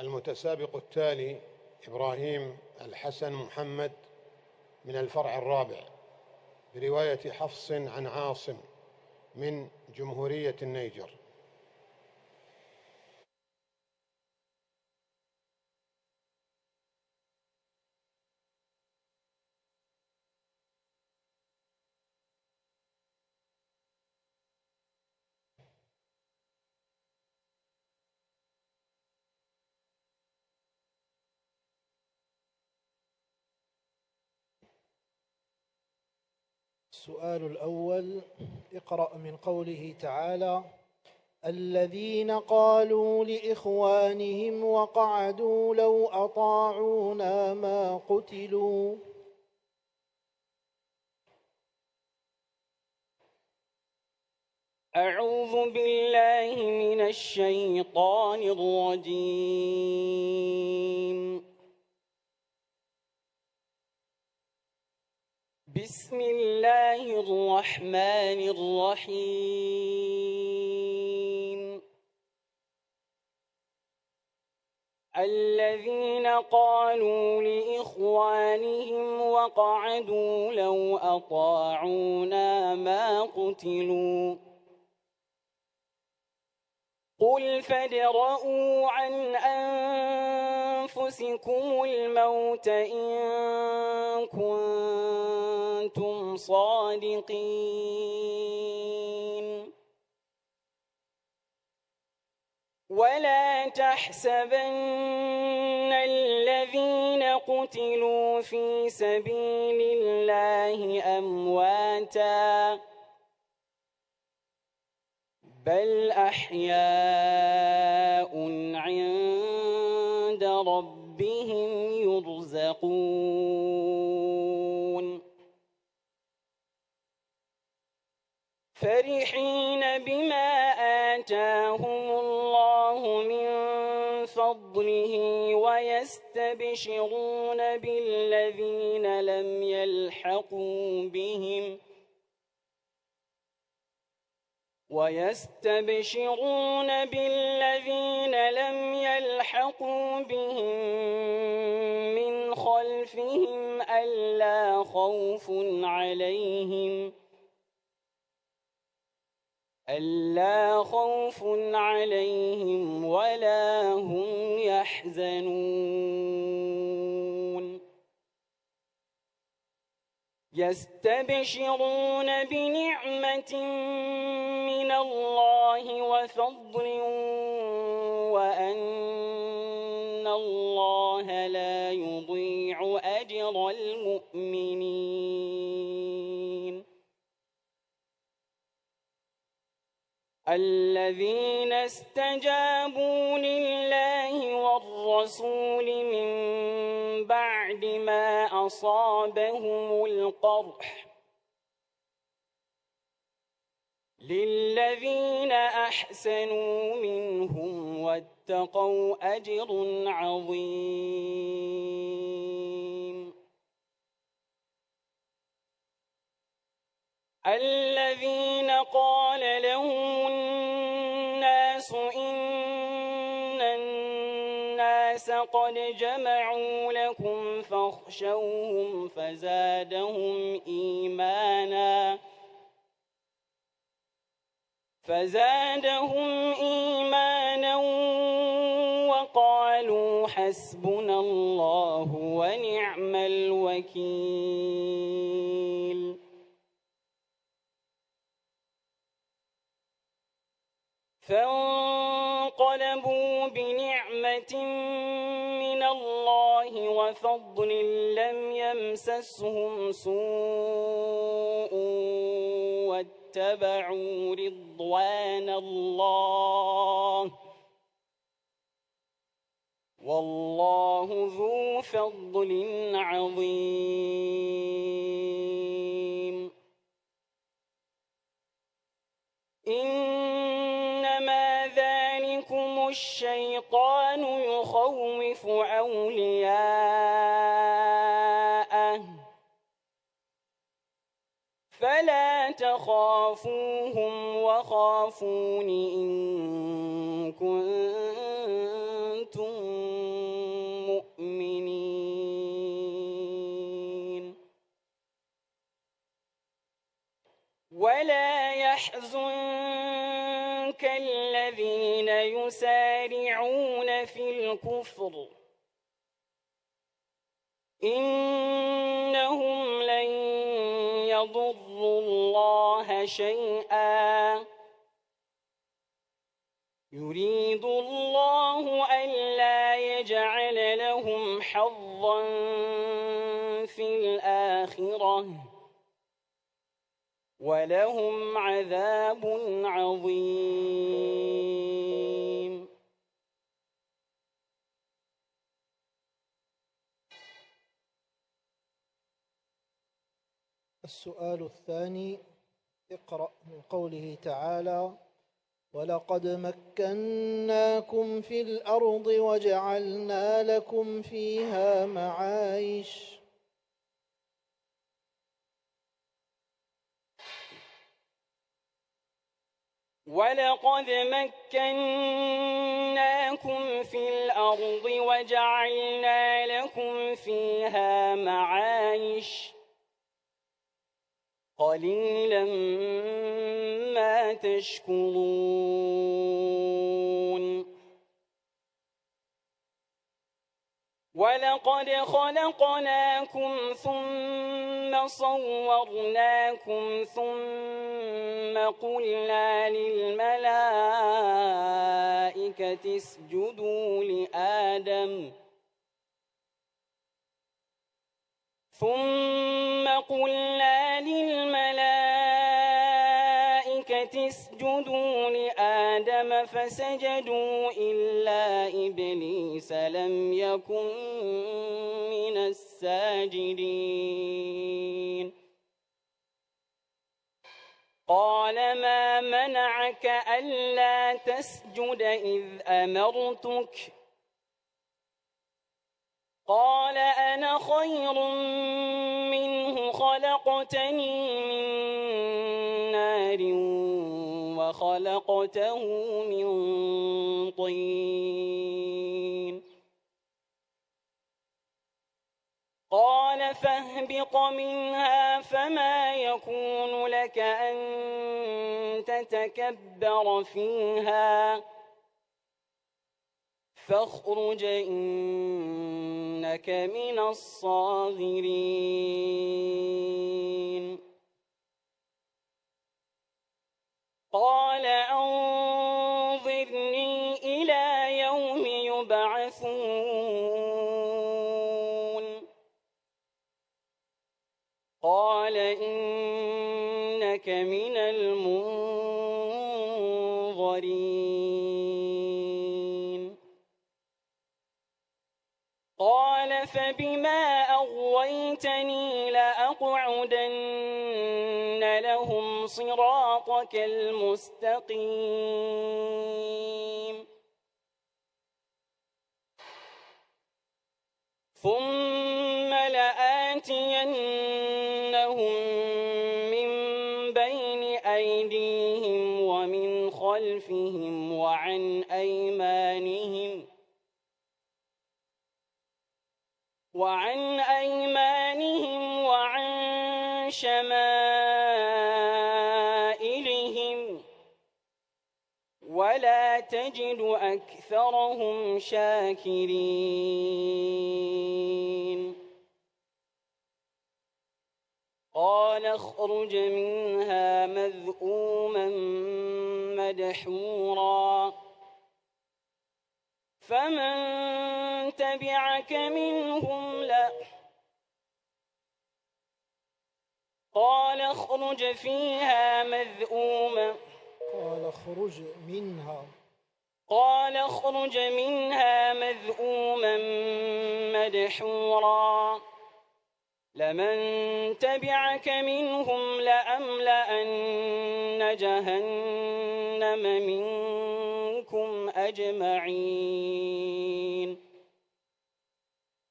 المتسابق التالي إبراهيم الحسن محمد من الفرع الرابع برواية حفص عن عاصم من جمهورية النيجر. السؤال الأول: اقرأ من قوله تعالى: الذين قالوا لإخوانهم وقعدوا لو أطاعونا ما قتلوا. أعوذ بالله من الشيطان الرجيم. بسم الله الرحمن الرحيم. الذين قالوا لإخوانهم وقعدوا لو أطاعونا ما قتلوا. قل فادرءوا عن أنفسكم الموت إن كنتم صادقين. ولا تحسبن الذين قتلوا في سبيل الله أمواتاً، بل أحياء عند ربهم يرزقون. فرحين بما آتاهم الله من فضله ويستبشرون بالذين لم يلحقوا بهم من خلفهم ألا خوف عليهم ولا هم يحزنون. يستبشرون بنعمة من الله وفضل وأن الله لا يضيع أجر المؤمنين. الذين استجابوا لله والرسول من بعد ما أصابهم القرح للذين أحسنوا منهم واتقوا أجر عظيم. الذين قال لهم الناس إن الناس قد جمعوا لكم فاخشوهم فزادهم إيمانا وقالوا حسبنا الله ونعم الوكيل. فانقلبوا بنعمة من الله وفضل لم يمسسهم سوء واتبعوا رضوان الله والله ذو فضل عظيم. إنما ذلكم الشيطان يخوف أولياءه فلا تخافوهم وخافون إن كنتم يحزنك الذين يسارعون في الكفر إنهم لن يضروا الله شيئا يريد الله ألا يجعل لهم حظا في الآخرة ولهم عذاب عظيم. السؤال الثاني: اقرأ من قوله تعالى: ولقد مكناكم في الأرض وجعلنا لكم فيها معايش. ولقد مكناكم في الأرض وجعلنا لكم فيها معايش قليلا ما تشكرون. ولقد خلقناكم ثم صورناكم ثم قلنا للملائكة اسجدوا لآدم فسجدوا إلا إبليس لم يكن من الساجدين. قال ما منعك ألا تسجد إذ أمرتك؟ قال أنا خير منه خلقتني من نار وخلقته من طين. قال فاهبط منها فما يكون لك أن تتكبر فيها فاخرج إنك من الصاغرين. قال أنظرني إلى يوم يبعثون. قال إنك من المنظرين. قال فبما أغويتني لأقعدن لهم صراطك المستقيم ثم لآتينهم من بين أيديهم ومن خلفهم وعن أيمانهم وعن شمائلهم ولا تجد أكثرهم شاكرين. قال اخرج منها مذءوما مدحورا فمن تبعك منهم قال اخرج فيها مذءوما قال اخرج منها مذءوما مدحورا لمن تبعك منهم لأملأن جهنم منكم أجمعين.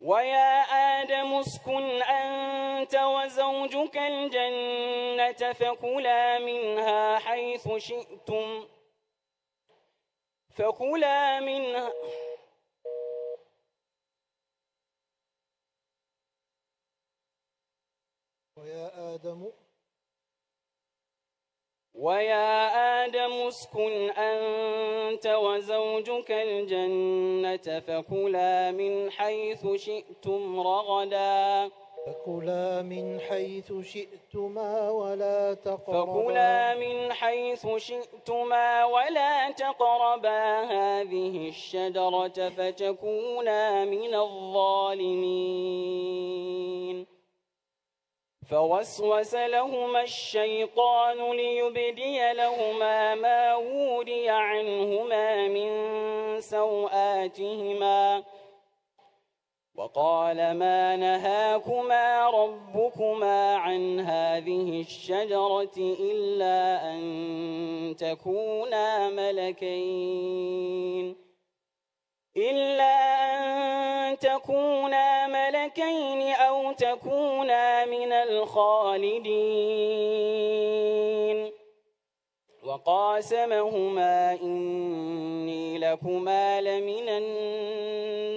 ويا آدم اسكن أنت وزوجك الجنة فكلا منها حيث شئتم ويا آدم اسكن أنت وزوجك الجنة فكلا من حيث شئتم رغدا ولا تقربا هذه الشجرة فتكونا من الظالمين فوسوس لهما الشيطان ليبدي لهما ما وري عنهما من سوآتهما وقال ما نهاكما ربكما عن هذه الشجرة إلا أن تكونا ملكين أو تكونا من الخالدين وقاسمهما إني لكما لمن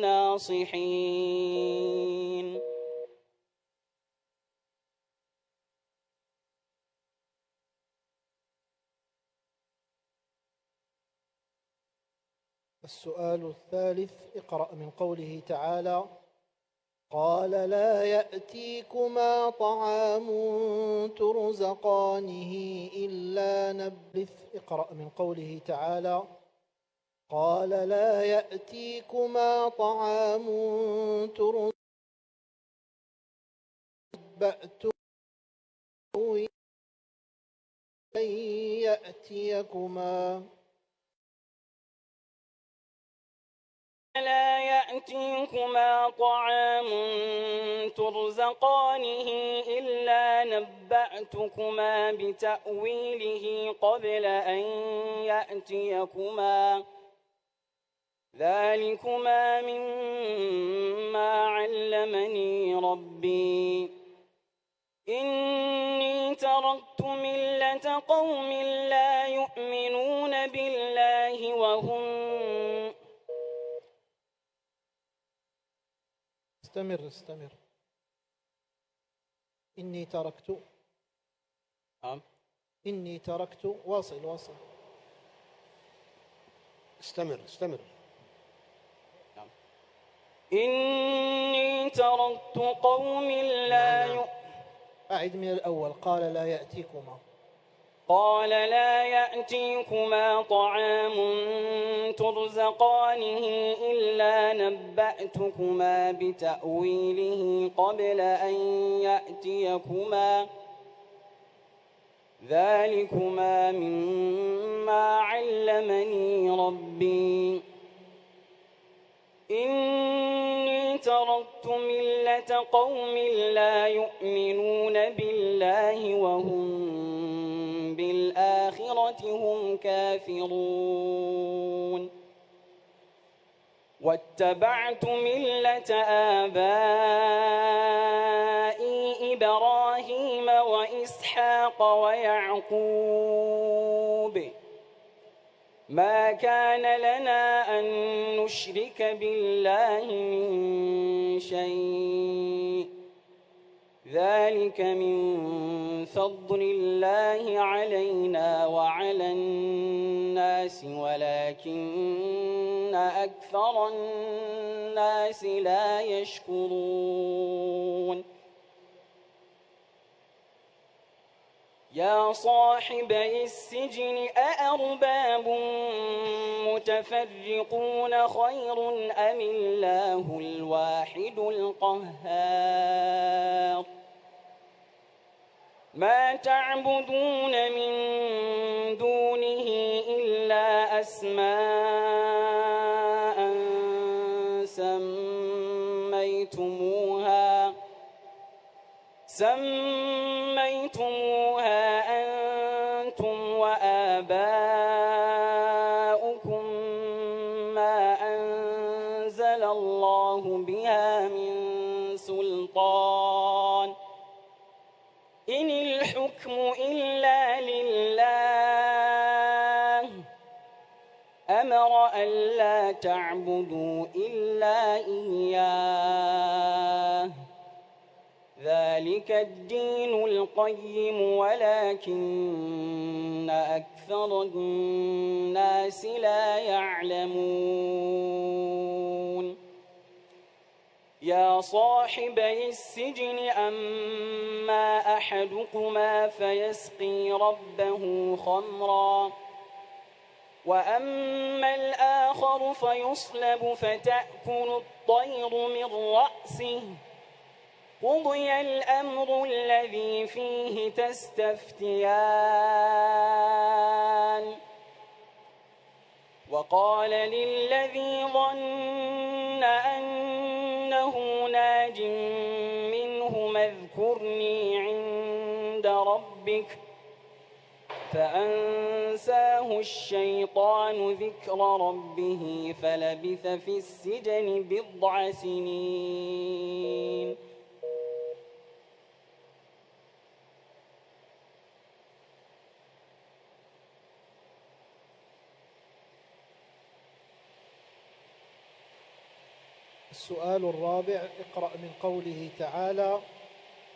الناصحين السؤال الثالث اقرأ من قوله تعالى قال لا يأتيكما طعام ترزقانه إلا نبث اقرأ من قوله تعالى قال لا يأتيكما طعام ترزقانه لا يأتيكما طعام ترزقانه إلا نبأتكما بتأويله قبل أن يأتيكما ذلكما مما علمني ربي إني تركت ملة قوم لا يؤمنون بالله وهم استمر إني تركت واصل استمر إني تركت قوم لا أعد من الأول قال لا يأتيكما طعام ترزقانه إلا نبأتكما بتأويله قبل أن يأتيكما ذلكما مما علمني ربي إني تركت ملة قوم لا يؤمنون بالله وهم بالآخرة هم كافرون واتبعت ملة آبائي إبراهيم وإسحاق ويعقوب ما كان لنا أن نشرك بالله من شيء ذلك من فضل الله علينا وعلى الناس ولكن أكثر الناس لا يشكرون يا صاحبي السجن أأرباب متفرقون خير أم الله الواحد القهار ما تعبدون من دونه إلا أسماء سميتموها أنتم وآباؤكم ما أنزل الله بها من سلطان إن الحكم إلا لله أمر ألا تعبدوا إلا إياه ذلك ذلك الدين القيم ولكن أكثر الناس لا يعلمون يا صاحبي السجن أما أحدكما فيسقي ربه خمرا وأما الآخر فيصلب فتأكل الطير من رأسه قضي الأمر الذي فيه تستفتيان وقال للذي ظن أنه ناج منهما اذكرني عند ربك فأنساه الشيطان ذكر ربه فلبث في السجن بضع سنين السؤال الرابع اقرأ من قوله تعالى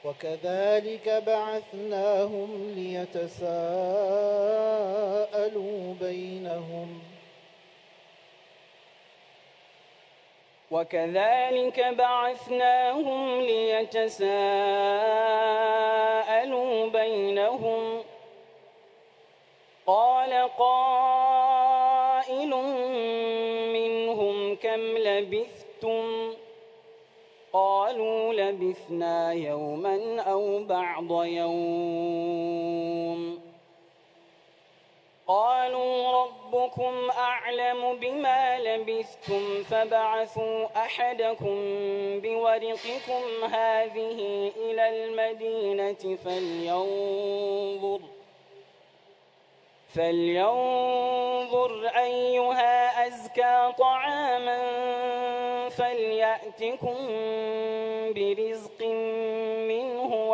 وكذلك بعثناهم ليتساءلوا بينهم وكذلك بعثناهم ليتساءلوا بينهم قال قائل منهم كم لبثتم قالوا لبثنا يوما أو بعض يوم قالوا ربكم أعلم بما لبثتم فبعثوا أحدكم بورقكم هذه إلى المدينة فلينظر أيها أزكى طعاما فليأتكم برزق منه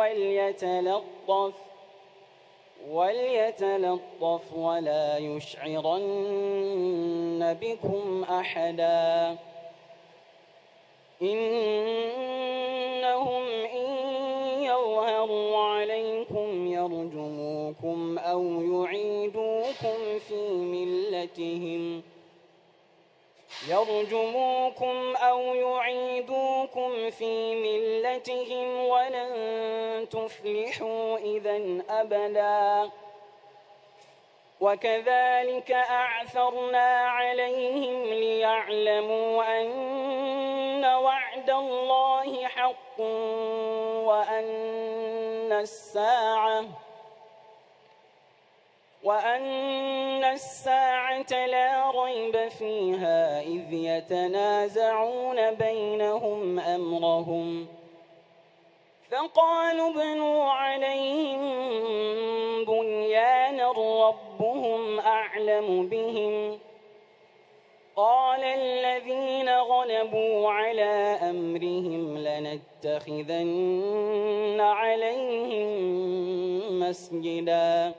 وليتلطف ولا يشعرن بكم أحدا إنهم إن يظهروا عليكم يرجموكم أو يعيدوكم في ملتهم ولن تفلحوا إذا أبدا وكذلك أعثرنا عليهم ليعلموا أن وعد الله حق وأن الساعة لا ريب فيها إذ يتنازعون بينهم أمرهم فقالوا ابنوا عليهم بنيانا ربهم أعلم بهم قال الذين غلبوا على أمرهم لنتخذن عليهم مسجدا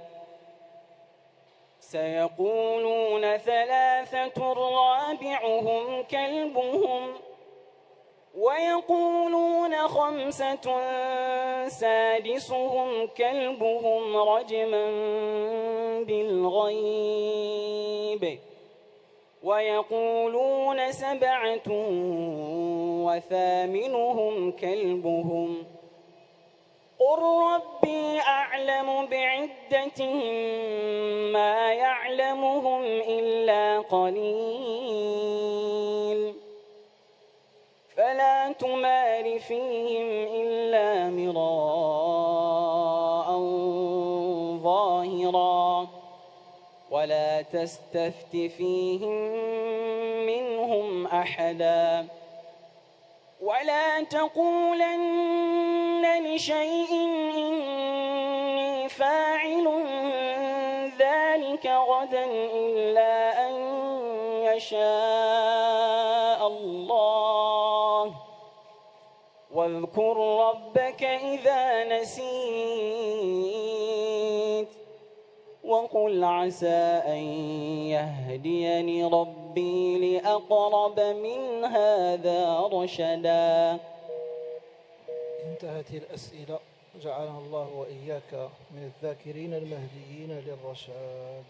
سيقولون ثلاثة رابعهم كلبهم ويقولون خمسة سادسهم كلبهم رجما بالغيب ويقولون سبعة وثامنهم كلبهم قل ربي أعلم بعدتهم ما يعلمهم إلا قليل فلا تمار فيهم إلا مراء ظاهرا ولا تستفت فيهم منهم أحدا ولا تقولن لشيء إني فاعل ذلك غدا إلا أن يشاء الله واذكر ربك إذا نسيت وقل عسى أن يهديني ربي لأقرب من هذا رشدا. انتهت الأسئلة. جعلنا الله وإياك من الذاكرين المهديين للرشاد.